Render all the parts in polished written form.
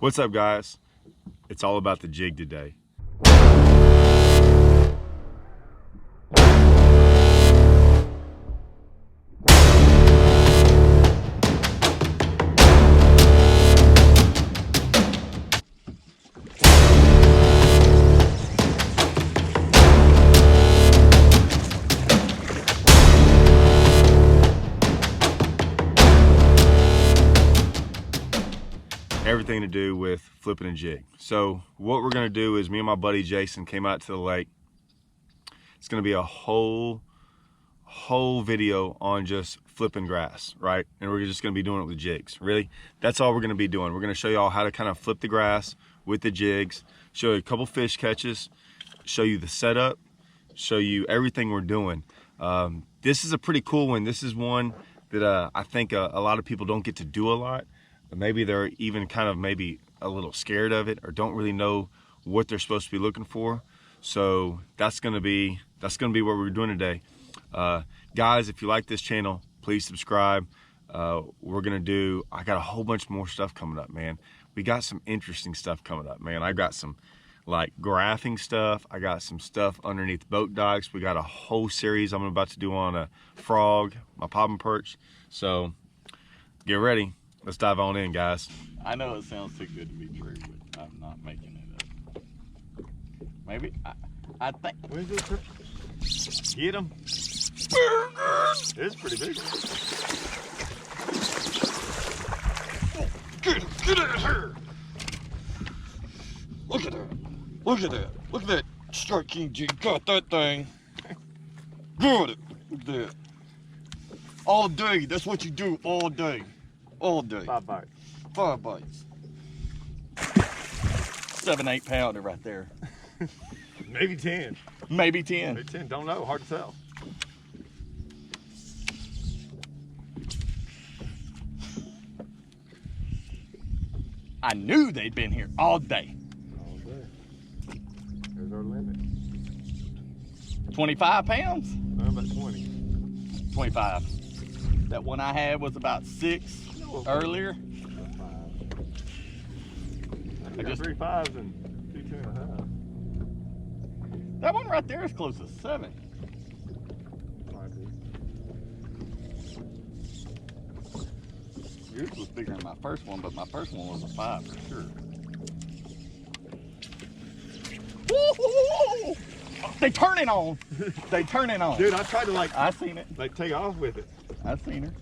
What's up, guys? It's all about the jig today. Everything to do with flipping a jig. So what we're gonna do is me and my buddy Jason came out to the lake. It's gonna be a whole video on just flipping grass, right? And we're just gonna be doing it with jigs. Really, that's all we're gonna be doing. We're gonna show you all how to kind of flip the grass with the jigs, show you a couple fish catches, show you the setup, show you everything we're doing. This is a pretty cool one. This is one that I think a lot of people don't get to do a lot. Maybe they're even kind of maybe a little scared of it or don't really know what they're supposed to be looking for. So that's gonna be what we're doing today. Guys, if you like this channel, please subscribe. I got a whole bunch more stuff coming up, man. We got some interesting stuff coming up, man. I got some like graphing stuff. I got some stuff underneath boat docks. We got a whole series I'm about to do on a frog, my popping perch. So get ready. Let's dive on in, guys. I know it sounds too good to be true, but I'm not making it up. Maybe, I think. Where's this? Get him. It's pretty big. Oh, get out of here. Look at that. Look at that. Look at that Strike King jig. Got that thing. Got it. Look at that. All day. That's what you do all day. All day. 5 bites. 5 bites. 7-8 pounder right there. Maybe 10. Maybe 10. Maybe 10. Don't know. Hard to tell. I knew they'd been here all day. All day. There's our limit. 25 pounds? About 20. 25. That one I had was about 6 earlier. 5. I got 3 5s and 2 2.5. That one right there is close to 7. Yours was bigger than my first one, but my first one was a 5 for sure. Woo-hoo-hoo-hoo! They turn it on. They turn it on. Dude, I tried to I seen it. like take off with it. I seen her.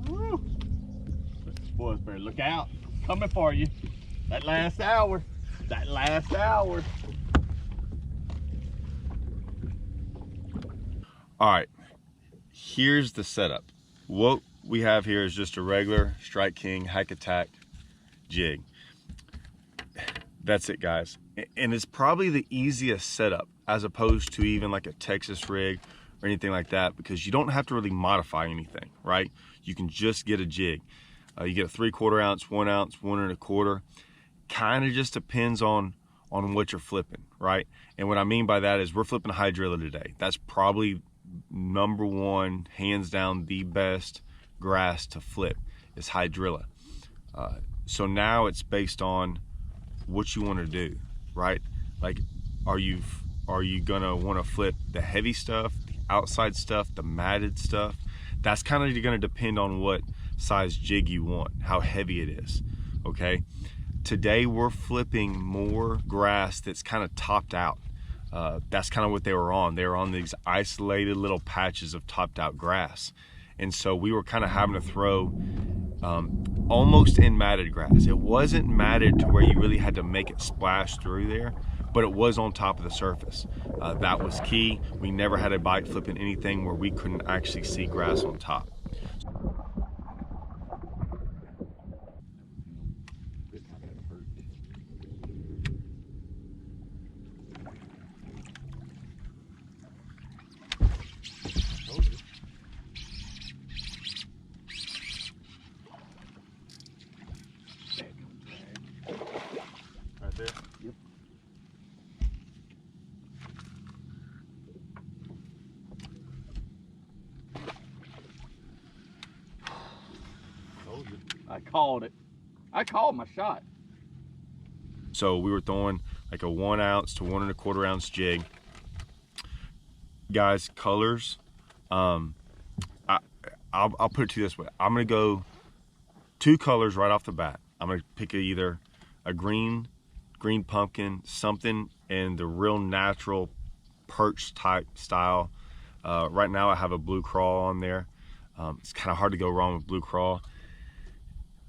Woo. Boys better look out. Coming for you. That last hour. That last hour. All right. Here's the setup. What we have here is just a regular Strike King Hack Attack jig. That's it, guys. And it's probably the easiest setup as opposed to even like a Texas rig or anything like that, because you don't have to really modify anything, right? You can just get a jig. You get a 3/4 ounce, 1 ounce, 1 1/4. Kind of just depends on what you're flipping, right? And what I mean by that is we're flipping a hydrilla today. That's probably #1, hands down, the best grass to flip is hydrilla. So now it's based on what you want to do, right? Like, are you gonna want to flip the heavy stuff, the outside stuff, the matted stuff? That's kind of gonna depend on what size jig you want, how heavy it is, okay? Today we're flipping more grass that's kind of topped out. That's kind of what they were on. They were on these isolated little patches of topped out grass. And so we were kind of having to throw almost in matted grass. It wasn't matted to where you really had to make it splash through there, but it was on top of the surface. That was key. We never had a bite flipping anything where we couldn't actually see grass on top. Right there? Yep. called it. I called my shot. So we were throwing like a 1 ounce to 1 1/4 ounce jig. Guys, colors, I'll put it to you this way. I'm gonna go 2 colors right off the bat. I'm gonna pick either a green pumpkin, something in the real natural perch type style. Right now I have a blue crawl on there. It's kind of hard to go wrong with blue crawl.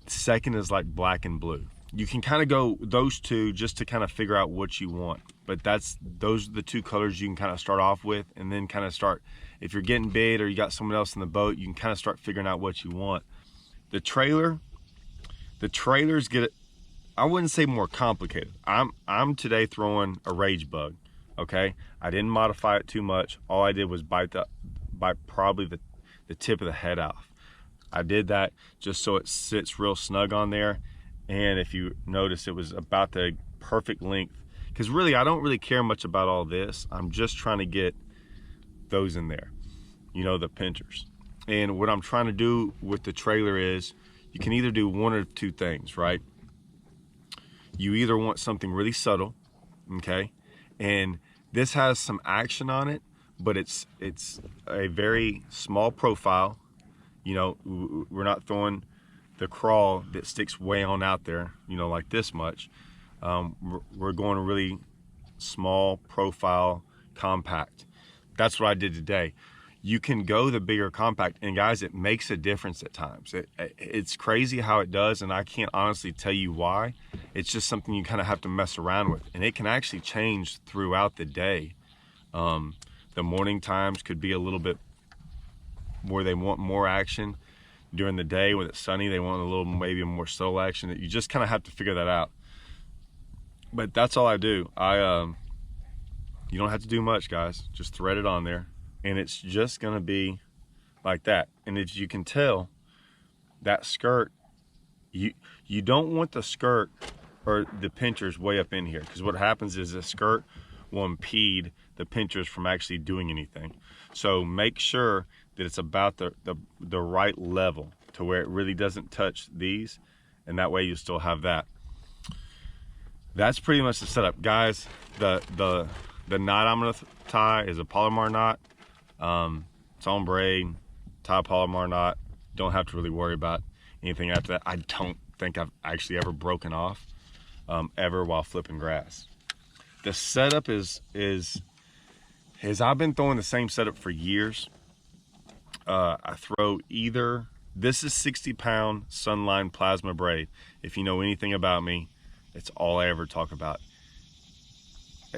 Second is like black and blue. You can kind of go those 2 just to kind of figure out what you want. But those are the 2 colors you can kind of start off with, and then kind of start, if you're getting bait or you got someone else in the boat, you can kind of start figuring out what you want. The trailers get it, I wouldn't say more complicated. I'm today throwing a rage bug, okay? I didn't modify it too much. All I did was bite probably the tip of the head off. I did that just so it sits real snug on there. And if you notice, it was about the perfect length. Because really, I don't really care much about all this. I'm just trying to get those in there, you know, the pinchers. And what I'm trying to do with the trailer is, you can either do one or 2 things, right? You either want something really subtle, okay? And this has some action on it, but it's a very small profile. You know, we're not throwing the crawl that sticks way on out there, you know, like this much. We're going a really small profile, compact. That's what I did today. You can go the bigger compact, and guys, it makes a difference at times. It's crazy how it does, and I can't honestly tell you why. It's just something you kind of have to mess around with, and it can actually change throughout the day. The morning times could be a little bit where they want more action. During the day when it's sunny, they want a little, maybe more subtle action. You just kind of have to figure that out. But that's all I do. You don't have to do much, guys. Just thread it on there, and it's just gonna be like that. And as you can tell, that skirt, you don't want the skirt or the pinchers way up in here, because what happens is the skirt will impede the pinchers from actually doing anything. So make sure that it's about the right level to where it really doesn't touch these, and that way you still have that. That's pretty much the setup, guys. The knot I'm gonna tie is a Palomar knot. It's on braid, tie a Palomar knot. Don't have to really worry about anything after that. I don't think I've actually ever broken off ever while flipping grass. The setup is I've been throwing the same setup for years. I throw either, this is 60-pound Sunline plasma braid. If you know anything about me, it's all I ever talk about.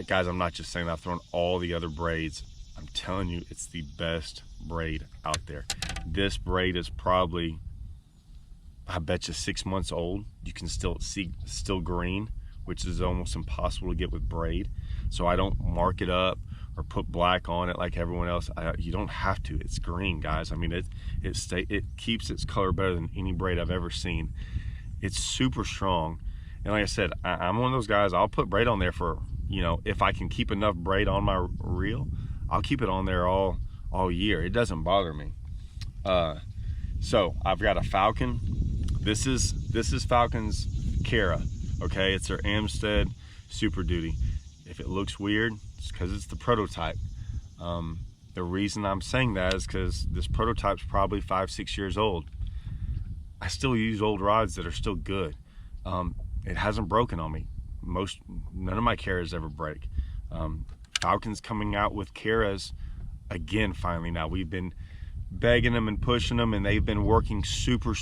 Guys, I'm not just saying that. I've thrown all the other braids. I'm telling you, it's the best braid out there. This braid is probably, I bet you, 6 months old. You can still see, still green, which is almost impossible to get with braid. So I don't mark it up or put black on it like everyone else. You don't have to. It's green, guys. I mean, it keeps its color better than any braid I've ever seen. It's super strong. And like I said, I'm one of those guys, I'll put braid on there for, you know, if I can keep enough braid on my reel, I'll keep it on there all year. It doesn't bother me. So I've got a Falcon. This is Falcon's Kara. Okay, it's their Amstead Super Duty. If it looks weird, it's because it's the prototype. The reason I'm saying that is because this prototype's probably 5-6 years old. I still use old rods that are still good. It hasn't broken on me. None of my Karas ever break. Falcon's coming out with Karas again finally now. We've been begging them and pushing them, and they've been working super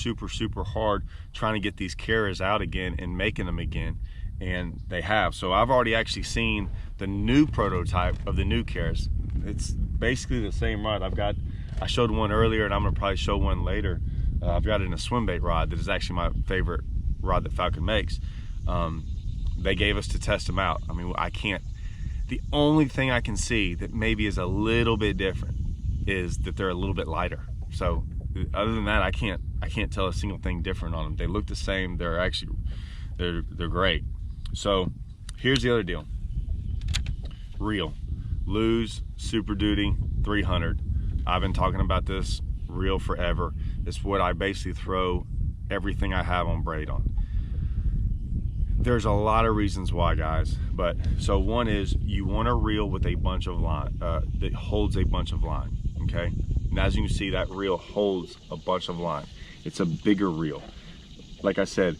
hard trying to get these Karas out again and making them again, and they have. So I've already actually seen the new prototype of the new Karas. It's basically the same rod. I showed one earlier, and I'm gonna probably show one later. I've got it in a swim bait rod that is actually my favorite rod that Falcon makes. They gave us to test them out. I mean, the only thing I can see that maybe is a little bit different is that they're a little bit lighter. So other than that, I can't tell a single thing different on them. They look the same. They're actually, they're great. So here's the other deal. Reel, Lew's Super Duty 300. I've been talking about this reel forever. It's what I basically throw everything I have on braid on. There's a lot of reasons why, guys, but so one is you want a reel with a bunch of line that holds a bunch of line, okay? And as you can see, that reel holds a bunch of line. It's a bigger reel. Like I said,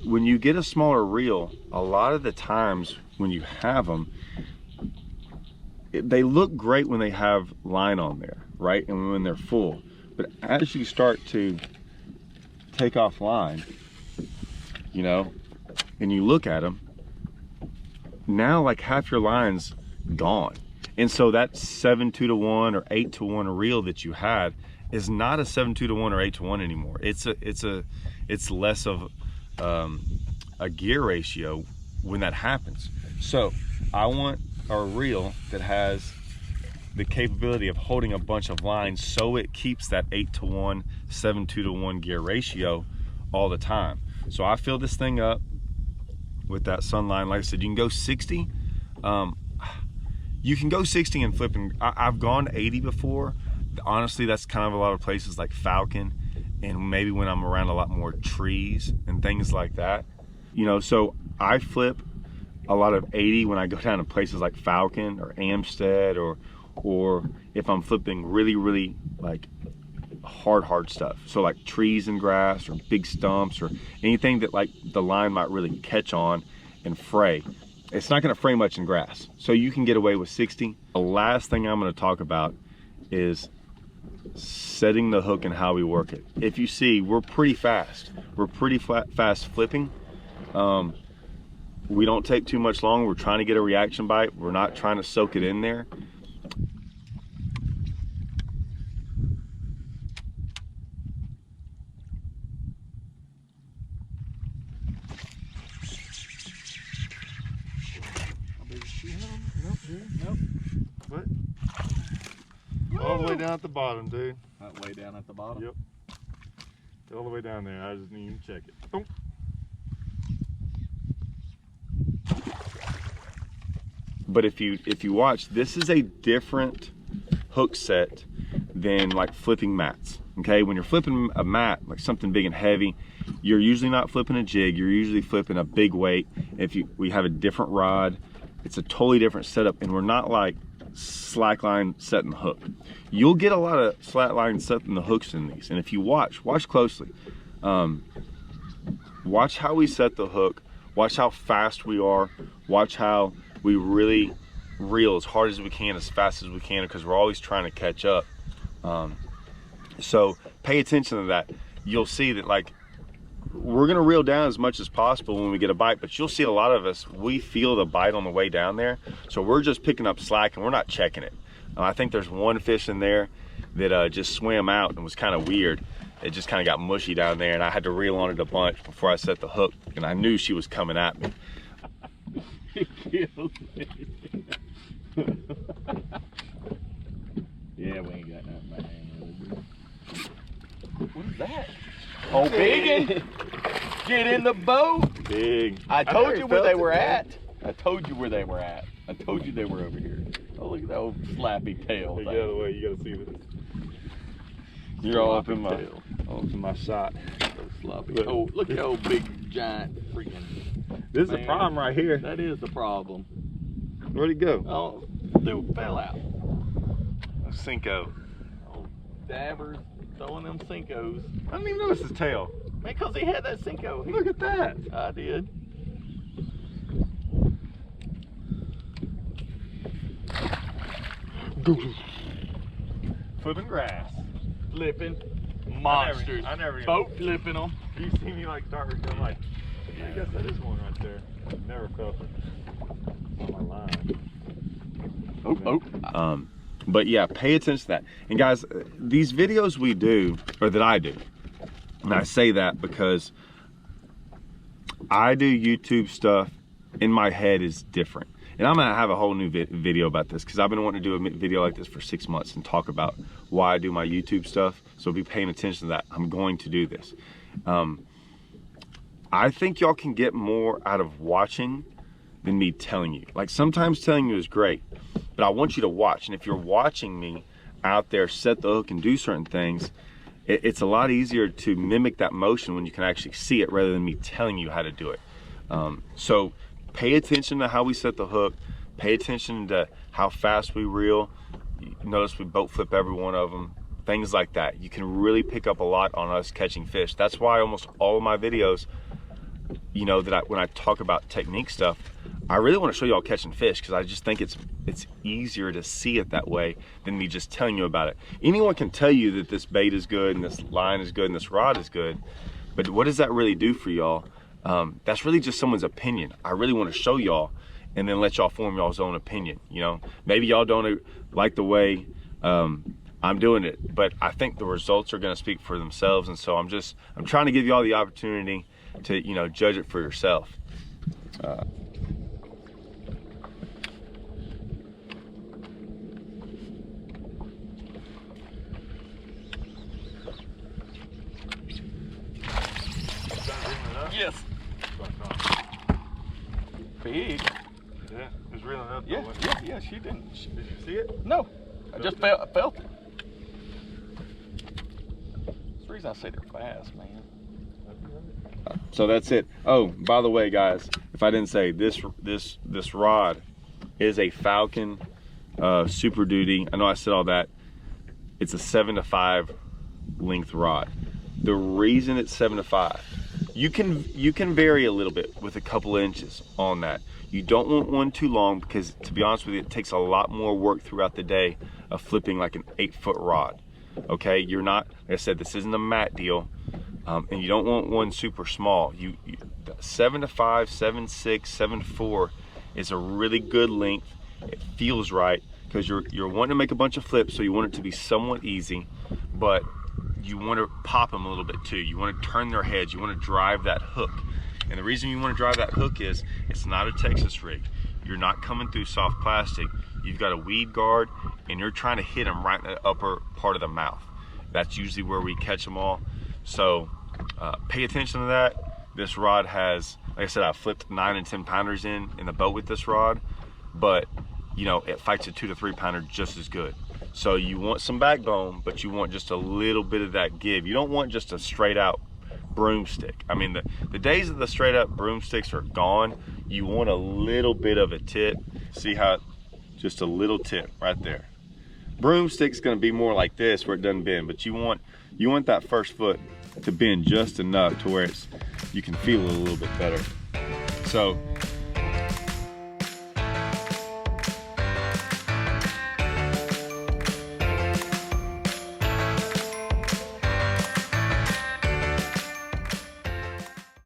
when you get a smaller reel, a lot of the times when you have them, they look great when they have line on there, right? And when they're full. But as you start to take off line, you know, and you look at them, now like half your line's gone. And so that 7:2-to-1 or 8-to-1 reel that you had is not a 7:2-to-1 or 8-to-1 anymore. It's less of a gear ratio when that happens. So I want a reel that has the capability of holding a bunch of lines so it keeps that 8-to-1, 7:2-to-1 gear ratio all the time. So I fill this thing up with that Sunline. Like I said, you can go 60. You can go 60 and flipping. I've gone 80 before. Honestly, that's kind of a lot of places like Falcon, and maybe when I'm around a lot more trees and things like that. You know, so I flip a lot of 80 when I go down to places like Falcon or Amstead, or if I'm flipping really like hard stuff. So like trees and grass or big stumps or anything that like the line might really catch on and fray. It's not gonna fray much in grass. So you can get away with 60. The last thing I'm gonna talk about is setting the hook and how we work it. If you see, we're pretty fast. We're pretty fast flipping. We don't take too much long. We're trying to get a reaction bite. We're not trying to soak it in there. Nope. What? All the way down at the bottom, dude. That way down at the bottom? Yep. All the way down there. I just need you to check it. Oh. But if you watch, this is a different hook set than like flipping mats. Okay, when you're flipping a mat, like something big and heavy, you're usually not flipping a jig. You're usually flipping a big weight. We have a different rod. It's a totally different setup, and we're not like slackline setting the hook. You'll get a lot of slackline setting the hooks in these, and if you watch closely. Watch how we set the hook. Watch how fast we are. Watch how we really reel as hard as we can, as fast as we can, because we're always trying to catch up. So pay attention to that. You'll see that like we're gonna reel down as much as possible when we get a bite, but you'll see a lot of us, we feel the bite on the way down there. So we're just picking up slack and we're not checking it. I think there's one fish in there that just swam out and was kind of weird. It just kind of got mushy down there, and I had to reel on it a bunch before I set the hook, and I knew she was coming at me. Yeah, we ain't got nothing back. What is that? Oh, big! Get in the boat! Big. I told you where they were at. I told you where they were at. I told you they were over here. Oh, look at that old slappy tail. Hey, get out of the way. You gotta see this. You're all up in my shot. So sloppy. Oh, look at old big giant freaking. This is the problem right here. That is the problem. Where'd he go? Oh, dude fell out. Cinco. Oh, dabbers throwing them Cincos. I didn't even notice his tail. Man, because he had that Cinco. Look at that. I did. Flipping grass. Flipping monsters. I never boat flipping them. You see me like start, I'm like, yeah, I guess that is one right there. Never felt it on my line. But yeah, pay attention to that. And guys, these videos we do, or that I do, and I say that because I do YouTube stuff in my head is different. And I'm gonna have a whole new video about this because I've been wanting to do a video like this for 6 months and talk about why I do my YouTube stuff. So be paying attention to that. I'm going to do this. I think y'all can get more out of watching than me telling you. Like sometimes telling you is great, but I want you to watch. And if you're watching me out there set the hook and do certain things, it's a lot easier to mimic that motion when you can actually see it rather than me telling you how to do it. So pay attention to how we set the hook, pay attention to how fast we reel. Notice we boat flip every one of them, things like that. You can really pick up a lot on us catching fish. That's why almost all of my videos, you know, when I talk about technique stuff, I really want to show y'all catching fish, because I just think it's easier to see it that way than me just telling you about it. Anyone can tell you that this bait is good and this line is good and this rod is good, but what does that really do for y'all? That's really just someone's opinion. I really want to show y'all and then let y'all form y'all's own opinion. You know, maybe y'all don't like the way I'm doing it, but I think the results are going to speak for themselves, and so I'm trying to give y'all the opportunity to, you know, judge it for yourself. Yes. Big. Yeah, it was reeling up. Yeah, she didn't. Did you see it? No, I just felt it. That's the reason I say they're fast, man. So that's it. Oh, by the way, guys, if I didn't say, this rod is a Falcon Super Duty. I know I said all that. It's a 7 to 5 length rod. The reason it's 7 to 5, you can vary a little bit with a couple inches on that. You don't want one too long, because to be honest with you, it takes a lot more work throughout the day of flipping like an 8-foot rod. Okay, you're not, like I said, this isn't a mat deal, and you don't want one super small. 7 to 5, 7.6, 7.4 is a really good length. It feels right, because you're wanting to make a bunch of flips, so you want it to be somewhat easy, but you want to pop them a little bit too. You want to turn their heads. You want to drive that hook. And the reason you want to drive that hook is it's not a Texas rig. You're not coming through soft plastic. You've got a weed guard, and you're trying to hit them right in the upper part of the mouth. That's usually where we catch them all. So pay attention to that. This rod has, like I said, I flipped 9 and 10 pounders in the boat with this rod, but you know, it fights a 2 to 3 pounder just as good. So you want some backbone, but you want just a little bit of that give. You don't want just a straight out broomstick. I mean, the days of the straight up broomsticks are gone. You want a little bit of a tip. See how, just a little tip right there. Broomstick's gonna be more like this where it doesn't bend, but you want that first foot to bend just enough to where you can feel it a little bit better. So